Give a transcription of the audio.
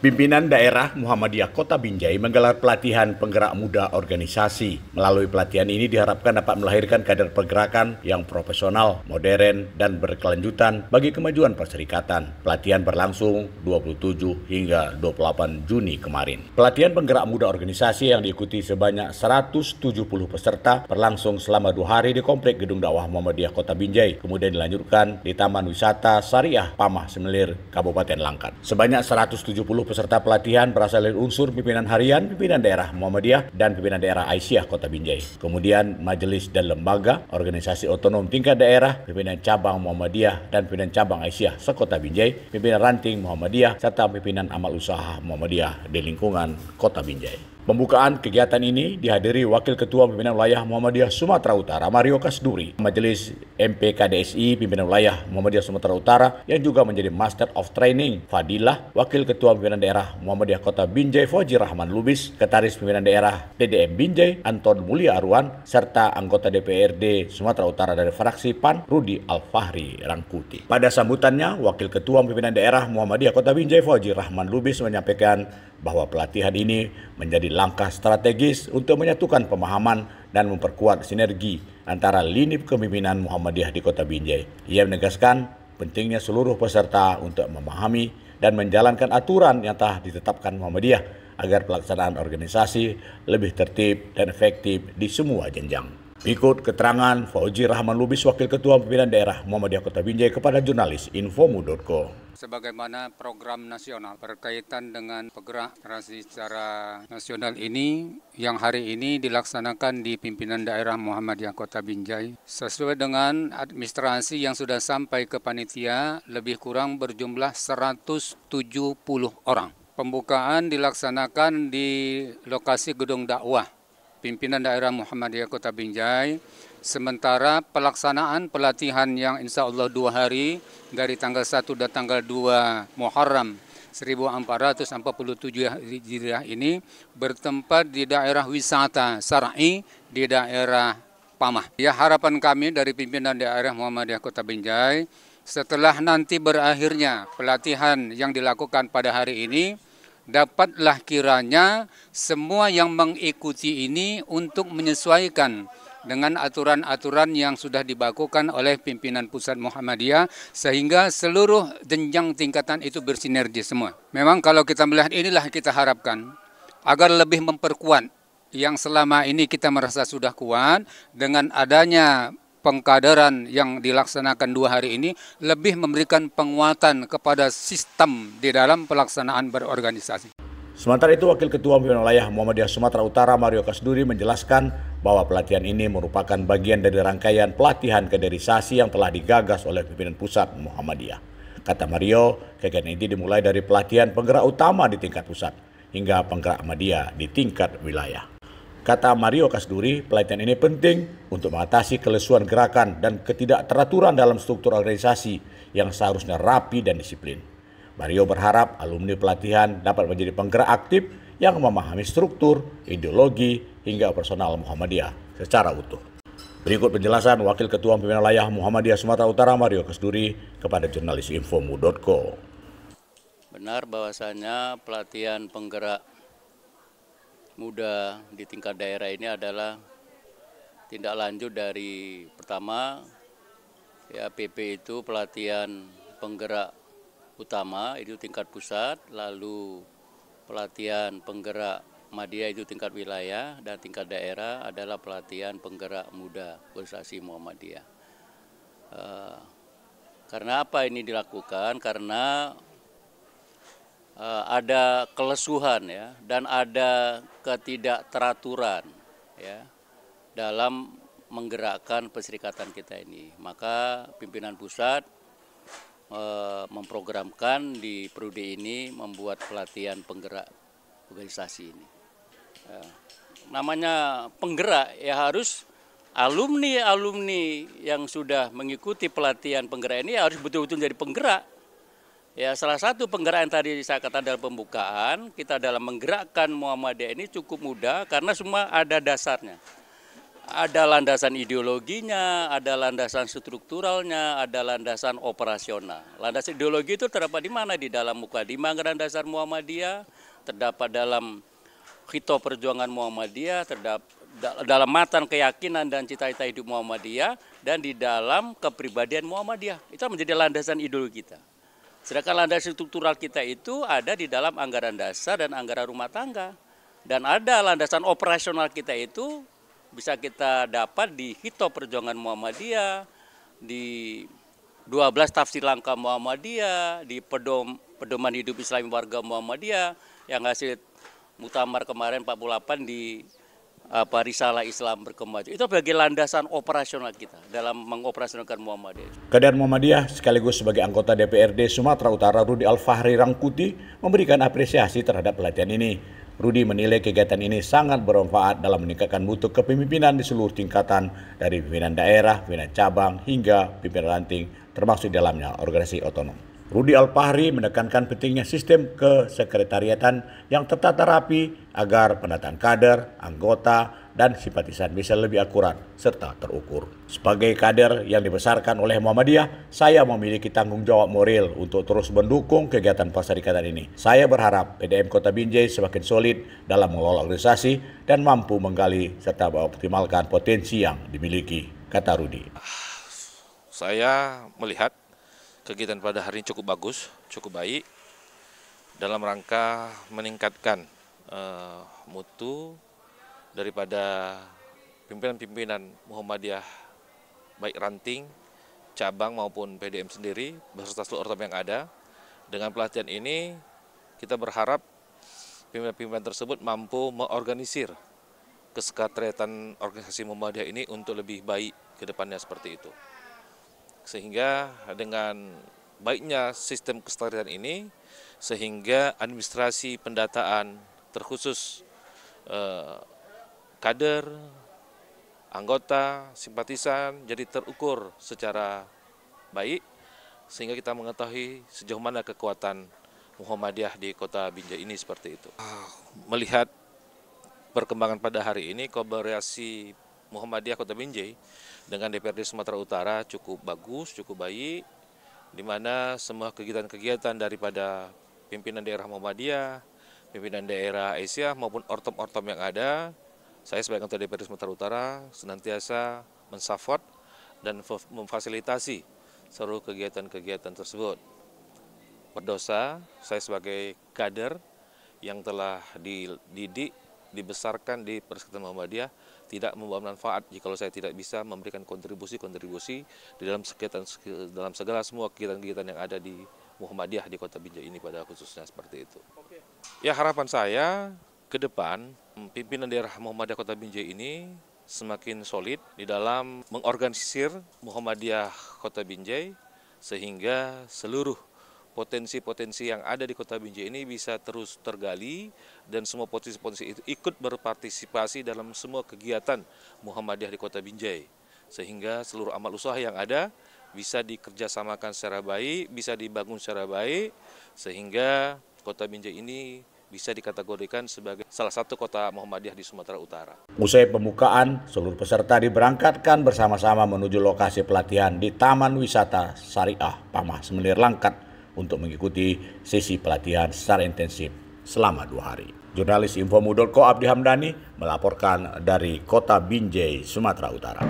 Pimpinan Daerah Muhammadiyah Kota Binjai menggelar pelatihan penggerak muda organisasi. Melalui pelatihan ini diharapkan dapat melahirkan kader pergerakan yang profesional, modern, dan berkelanjutan bagi kemajuan perserikatan. Pelatihan berlangsung 27 hingga 28 Juni kemarin. Pelatihan penggerak muda organisasi yang diikuti sebanyak 170 peserta berlangsung selama 2 hari di Komplek Gedung Dakwah Muhammadiyah Kota Binjai, kemudian dilanjutkan di Taman Wisata Syariah Pamah Semelir, Kabupaten Langkat. Sebanyak 170 peserta pelatihan berasal dari unsur pimpinan harian, pimpinan daerah Muhammadiyah, dan pimpinan daerah Aisyah Kota Binjai. Kemudian majelis dan lembaga, organisasi otonom tingkat daerah, pimpinan cabang Muhammadiyah dan pimpinan cabang Aisyah sekota Binjai, pimpinan ranting Muhammadiyah, serta pimpinan amal usaha Muhammadiyah di lingkungan Kota Binjai. Pembukaan kegiatan ini dihadiri Wakil Ketua Pimpinan Wilayah Muhammadiyah Sumatera Utara Mario Kasduri, Majelis MPKDSI Pimpinan Wilayah Muhammadiyah Sumatera Utara yang juga menjadi Master of Training Fadilah, Wakil Ketua Pimpinan Daerah Muhammadiyah Kota Binjai Fauji Rahman Lubis, Sekretaris Pimpinan Daerah DDM Binjai Anton Mulia Arwan, serta anggota DPRD Sumatera Utara dari fraksi PAN Rudi Al-Fahri Rangkuti. Pada sambutannya, Wakil Ketua Pimpinan Daerah Muhammadiyah Kota Binjai Fauji Rahman Lubis menyampaikan bahwa pelatihan ini menjadi langkah strategis untuk menyatukan pemahaman dan memperkuat sinergi antara lini kepemimpinan Muhammadiyah di Kota Binjai. Ia menegaskan pentingnya seluruh peserta untuk memahami dan menjalankan aturan yang telah ditetapkan Muhammadiyah agar pelaksanaan organisasi lebih tertib dan efektif di semua jenjang. Berikut keterangan Fauji Rahman Lubis, Wakil Ketua Pimpinan Daerah Muhammadiyah Kota Binjai kepada jurnalis Infomu.co. Sebagaimana program nasional berkaitan dengan penggerak generasi secara nasional ini yang hari ini dilaksanakan di pimpinan daerah Muhammadiyah Kota Binjai sesuai dengan administrasi yang sudah sampai ke panitia lebih kurang berjumlah 170 orang. Pembukaan dilaksanakan di lokasi Gedung Dakwah pimpinan daerah Muhammadiyah Kota Binjai. Sementara pelaksanaan pelatihan yang insya Allah 2 hari dari tanggal 1 dan tanggal 2 Muharram 1447 Hijriah ini bertempat di daerah wisata Syar'i di daerah Pamah. Ya, harapan kami dari pimpinan daerah Muhammadiyah Kota Binjai setelah nanti berakhirnya pelatihan yang dilakukan pada hari ini, dapatlah kiranya semua yang mengikuti ini untuk menyesuaikan dengan aturan-aturan yang sudah dibakukan oleh pimpinan pusat Muhammadiyah sehingga seluruh jenjang tingkatan itu bersinergi semua. Memang kalau kita melihat inilah kita harapkan agar lebih memperkuat yang selama ini kita merasa sudah kuat dengan adanya pengkaderan yang dilaksanakan 2 hari ini lebih memberikan penguatan kepada sistem di dalam pelaksanaan berorganisasi. Sementara itu, Wakil Ketua Pimpinan Wilayah Muhammadiyah Sumatera Utara Mario Kasduri menjelaskan bahwa pelatihan ini merupakan bagian dari rangkaian pelatihan kaderisasi yang telah digagas oleh pimpinan pusat Muhammadiyah. Kata Mario, kegiatan ini dimulai dari pelatihan penggerak utama di tingkat pusat hingga penggerak Muhammadiyah di tingkat wilayah. Kata Mario Kasduri, pelatihan ini penting untuk mengatasi kelesuan gerakan dan ketidakteraturan dalam struktur organisasi yang seharusnya rapi dan disiplin. Mario berharap alumni pelatihan dapat menjadi penggerak aktif yang memahami struktur, ideologi, hingga personal Muhammadiyah secara utuh. Berikut penjelasan Wakil Ketua Pimpinan Wilayah Muhammadiyah Sumatera Utara Mario Kasduri kepada jurnalis Infomu.co. Benar bahwasanya pelatihan penggerak muda di tingkat daerah ini adalah tindak lanjut dari pertama ya PP itu pelatihan penggerak utama itu tingkat pusat, lalu pelatihan penggerak Muhammadiyah itu tingkat wilayah, dan tingkat daerah adalah pelatihan penggerak muda organisasi Muhammadiyah. Karena apa ini dilakukan? Karena ada kelesuhan ya dan ada ketidakteraturan ya dalam menggerakkan perserikatan kita ini. Maka pimpinan pusat memprogramkan di Prodi ini membuat pelatihan penggerak organisasi ini. Namanya penggerak ya harus alumni yang sudah mengikuti pelatihan penggerak ini harus betul-betul jadi penggerak. Ya, salah satu penggerak yang tadi saya katakan dalam pembukaan, kita dalam menggerakkan Muhammadiyah ini cukup mudah karena semua ada dasarnya. ada landasan ideologinya, ada landasan strukturalnya, ada landasan operasional. Landasan ideologi itu terdapat di mana? Di dalam Mukadimah Anggaran Dasar Muhammadiyah, terdapat dalam Khito Perjuangan Muhammadiyah, terdapat dalam matan keyakinan dan cita-cita hidup Muhammadiyah, dan di dalam kepribadian Muhammadiyah. Itu menjadi landasan ideologi kita. Sedangkan landasan struktural kita itu ada di dalam anggaran dasar dan anggaran rumah tangga. Dan ada landasan operasional kita itu bisa kita dapat di Khito Perjuangan Muhammadiyah, di 12 tafsir langkah Muhammadiyah, di pedoman hidup Islami warga Muhammadiyah, yang hasil muktamar kemarin 48 di Risalah Islam Berkemajuan. Itu sebagai landasan operasional kita dalam mengoperasionalkan Muhammadiyah. Kader Muhammadiyah sekaligus sebagai anggota DPRD Sumatera Utara Rudi Al-Fahri Rangkuti memberikan apresiasi terhadap pelatihan ini. Rudi menilai kegiatan ini sangat bermanfaat dalam meningkatkan mutu kepemimpinan di seluruh tingkatan, dari pimpinan daerah, pimpinan cabang, hingga pimpinan ranting, termasuk di dalamnya organisasi otonom. Rudi Al-Fahri menekankan pentingnya sistem kesekretariatan yang tertata rapi agar penataan kader, anggota, dan simpatisan bisa lebih akurat serta terukur. Sebagai kader yang dibesarkan oleh Muhammadiyah, saya memiliki tanggung jawab moral untuk terus mendukung kegiatan Perserikatan ini. Saya berharap PDM Kota Binjai semakin solid dalam mengelola organisasi dan mampu menggali serta mengoptimalkan potensi yang dimiliki, kata Rudi. Saya melihat kegiatan pada hari ini cukup bagus, cukup baik dalam rangka meningkatkan mutu daripada pimpinan-pimpinan Muhammadiyah, baik ranting, cabang maupun PDM sendiri beserta seluruh ortom yang ada. Dengan pelatihan ini kita berharap pimpinan-pimpinan tersebut mampu mengorganisir kesekretariatan organisasi Muhammadiyah ini untuk lebih baik ke depannya seperti itu. Sehingga dengan baiknya sistem kesekretariatan ini, sehingga administrasi pendataan terkhusus kader, anggota, simpatisan jadi terukur secara baik, sehingga kita mengetahui sejauh mana kekuatan Muhammadiyah di Kota Binjai ini seperti itu. Melihat perkembangan pada hari ini, kolaborasi Muhammadiyah Kota Binjai dengan DPRD Sumatera Utara cukup bagus, cukup baik, di mana semua kegiatan-kegiatan daripada pimpinan daerah Muhammadiyah, pimpinan daerah Asia maupun ortom-ortom yang ada, saya sebagai anggota DPRD Sumatera Utara senantiasa mensupport dan memfasilitasi seluruh kegiatan-kegiatan tersebut. Berdosa, saya sebagai kader yang telah dididik, dibesarkan di Perserikatan Muhammadiyah, tidak membawa manfaat jika saya tidak bisa memberikan kontribusi di dalam segala semua kegiatan-kegiatan yang ada di Muhammadiyah di Kota Binjai ini pada khususnya seperti itu. Ya, harapan saya ke depan pimpinan daerah Muhammadiyah Kota Binjai ini semakin solid di dalam mengorganisir Muhammadiyah Kota Binjai, sehingga seluruh potensi-potensi yang ada di Kota Binjai ini bisa terus tergali dan semua potensi-potensi itu ikut berpartisipasi dalam semua kegiatan Muhammadiyah di Kota Binjai, sehingga seluruh amal usaha yang ada bisa dikerjasamakan secara baik, bisa dibangun secara baik, sehingga Kota Binjai ini bisa dikategorikan sebagai salah satu kota Muhammadiyah di Sumatera Utara. Usai pembukaan, seluruh peserta diberangkatkan bersama-sama menuju lokasi pelatihan di Taman Wisata Syariah Pamah Semenir Langkat untuk mengikuti sesi pelatihan secara intensif selama 2 hari. Jurnalis Infomu.co Abdi Hamdani melaporkan dari Kota Binjai, Sumatera Utara.